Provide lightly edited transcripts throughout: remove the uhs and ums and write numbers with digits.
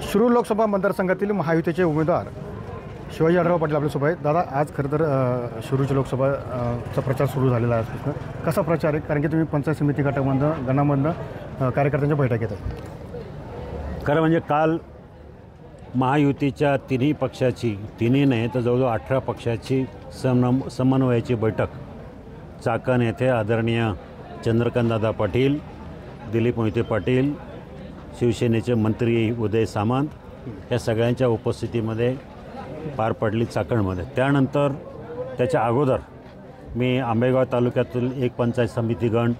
शिरूर लोकसभा मतदारसंघातील महायुतीचे उमेदवार शिवाजी आढळराव पाटील आपल्यासोबत आहेत. दादा, आज खरं तर शिरूरची लोकसभाचा प्रचार सुरू झालेला आहे. आजपासून कसा प्रचार आहे? कारण की तुम्ही पंचायत समिती गणामधनं कार्यकर्त्यांच्या बैठक घेत आहे. खरं म्हणजे काल महायुतीच्या तिन्ही पक्षाची, तिन्ही नाही तर जवळजवळ 18 पक्षाची समन्वयाची बैठक चाकण येथे आदरणीय चंद्रकांतदादा पाटील, दिलीप मोहिते पाटील, शिवसेनेचे मंत्री उदय सामंत या सगळ्यांच्या उपस्थितीमध्ये पार पडली चाकणमध्ये. त्यानंतर त्याच्या अगोदर मी आंबेगाव तालुक्यातील एक पंचायत समिती गण,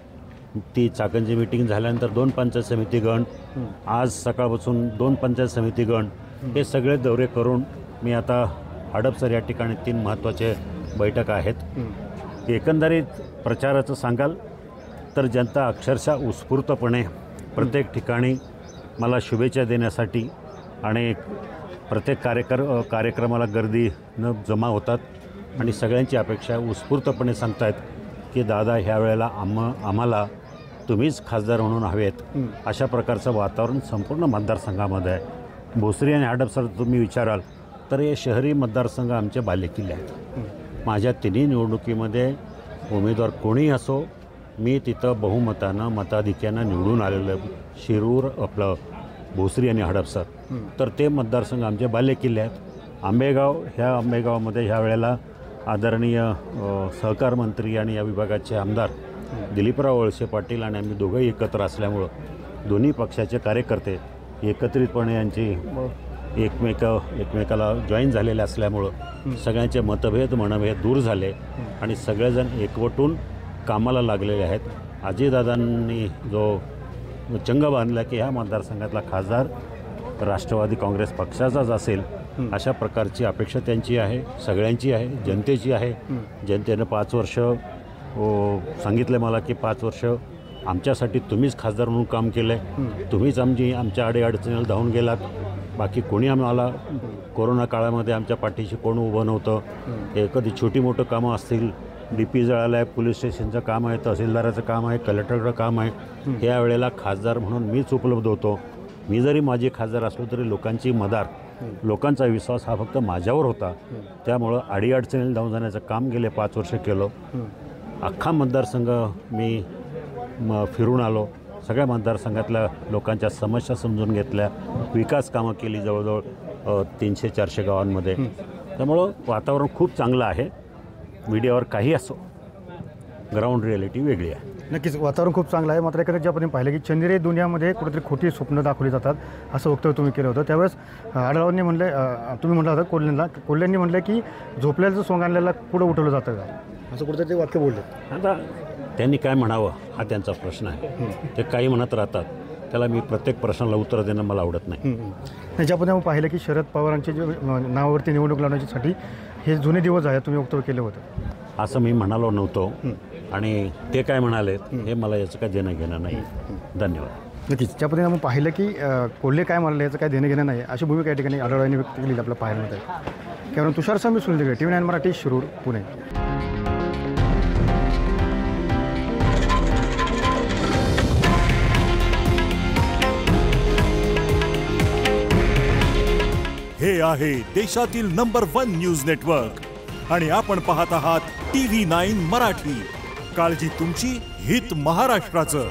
ती चाकणची मीटिंग झाल्यानंतर 2 पंचायत समिती गण, आज सकाळपासून 2 पंचायत समिती गण, हे सगळे दौरे करून मी आता हडपसर या ठिकाणी 3 महत्त्वाचे बैठक आहेत. एकंदरीत प्रचाराचं सांगाल तर जनता अक्षरशः उत्स्फूर्तपणे प्रत्येक ठिकाणी मला शुभेच्छा देण्यासाठी आणि प्रत्येक कार्यक्रमाला गर्दी न जमा होतात आणि सगळ्यांची अपेक्षा उत्स्फूर्तपणे सांगतायत की दादा ह्या वेळेला आम्हाला तुम्हीच खासदार म्हणून हवेत. अशा प्रकारचं वातावरण संपूर्ण मतदारसंघामध्ये आहे. भोसरी आणि हडपसर तुम्ही विचाराल तर हे शहरी मतदारसंघ आमचे बालेकिल्ले आहेत. माझ्या तिन्ही निवडणुकीमध्ये उमेदवार कोणीही असो, मी तिथं बहुमतानं मताधिक्यानं निवडून आलेलं शिरूर, आपलं भोसरी आणि हडपसर, तर ते मतदारसंघ आमचे बालेकिल्ले आहेत. आंबेगावमध्ये ह्या वेळेला आदरणीय सहकार मंत्री आणि या विभागाचे आमदार दिलीपराव वळसे पाटील आणि आम्ही दोघंही एकत्र असल्यामुळं दोन्ही पक्षाचे कार्यकर्ते एकत्रितपणे यांची एकमेकाला जॉईन झालेले असल्यामुळं सगळ्यांचे मनभेद दूर झाले आणि सगळेजण एकवटून कामाला लागलेले आहेत. अजितदादांनी जो चंग बांधला की ह्या मतदारसंघातला खासदार राष्ट्रवादी काँग्रेस पक्षाचाच असेल, अशा प्रकारची अपेक्षा त्यांची आहे, सगळ्यांची आहे, जनतेची आहे. जनतेनं 5 वर्ष सांगितलं मला की 5 वर्ष आमच्यासाठी तुम्हीच खासदार म्हणून काम केलं आहे, तुम्हीच आमच्या अडीअडचणीला धावून गेलात, बाकी कोणी आम्हाला कोरोना काळामध्ये आमच्या पाठीशी कोण उभं नव्हतं. कधी छोटी मोठं कामं असतील, DP जळाला आहे, पोलीस स्टेशनचं काम आहे, तहसीलदाराचं काम आहे, कलेक्टरचं काम आहे, या वेळेला खासदार म्हणून मीच उपलब्ध होतो. मी जरी माझी खासदार असलो तरी लोकांची मदार, लोकांचा विश्वास हा फक्त माझ्यावर होता. त्यामुळं अडीअडचणीला धावून जाण्याचं काम गेले 5 वर्ष केलं. अख्खा मतदारसंघ मी फिरून आलो, सगळ्या मतदारसंघातल्या लोकांच्या समस्या समजून घेतल्या, विकास कामं केली जवळजवळ 300-400 गावांमध्ये. त्यामुळं वातावरण खूप चांगलं आहे. मीडियावर काही असो, ग्राउंड रिॲलिटी वेगळी आहे. नक्कीच वातावरण खूप चांगलं आहे. मात्र एखाद्या ज्या आपण पाहिलं की चंदिरे दुनियामध्ये कुठेतरी खोटी स्वप्न दाखवली जातात असं वक्तव्य तुम्ही केलं होतं. त्यावेळेस आढळरावांनी म्हणले, तुम्ही म्हटलं होतं कोल्हेंनी म्हणलं की झोपलेलं सोंग आणलेला पुढं उठवलं जातं का, असं कुठेतरी ते वाक्य बोलले. आता त्यांनी काय म्हणावं हा त्यांचा प्रश्न आहे. ते काही म्हणत राहतात, त्याला मी प्रत्येक प्रश्नाला उत्तर देणं मला आवडत नाही. त्याच्यामध्ये आपण पाहिलं की शरद पवारांचे जे नावावरती निवडणूक लढवण्यासाठी हे जुने दिवस आहेत, तुम्ही वक्तव्य केलं होतं. असं मी म्हणालो नव्हतो आणि ते काय म्हणाले हे मला याचं काय देणं घेणं नाही. धन्यवाद. नक्कीच त्या पद्धतीने आपण पाहिलं की कोल्हे काय म्हणाले याचं काय देणं घेणं नाही, अशी भूमिका या ठिकाणी आढळरावांनी व्यक्त केली आपल्याला पाहायला मिळत आहे. कारण तुषार स्वामी सुनील TV9 मराठी, शिरूर, पुणे. हे आहे देशातील नंबर 1 न्यूज नेटवर्क आणि आपण पाहत आहात TV9 मराठी. काळजी तुमची, हित महाराष्ट्राचं.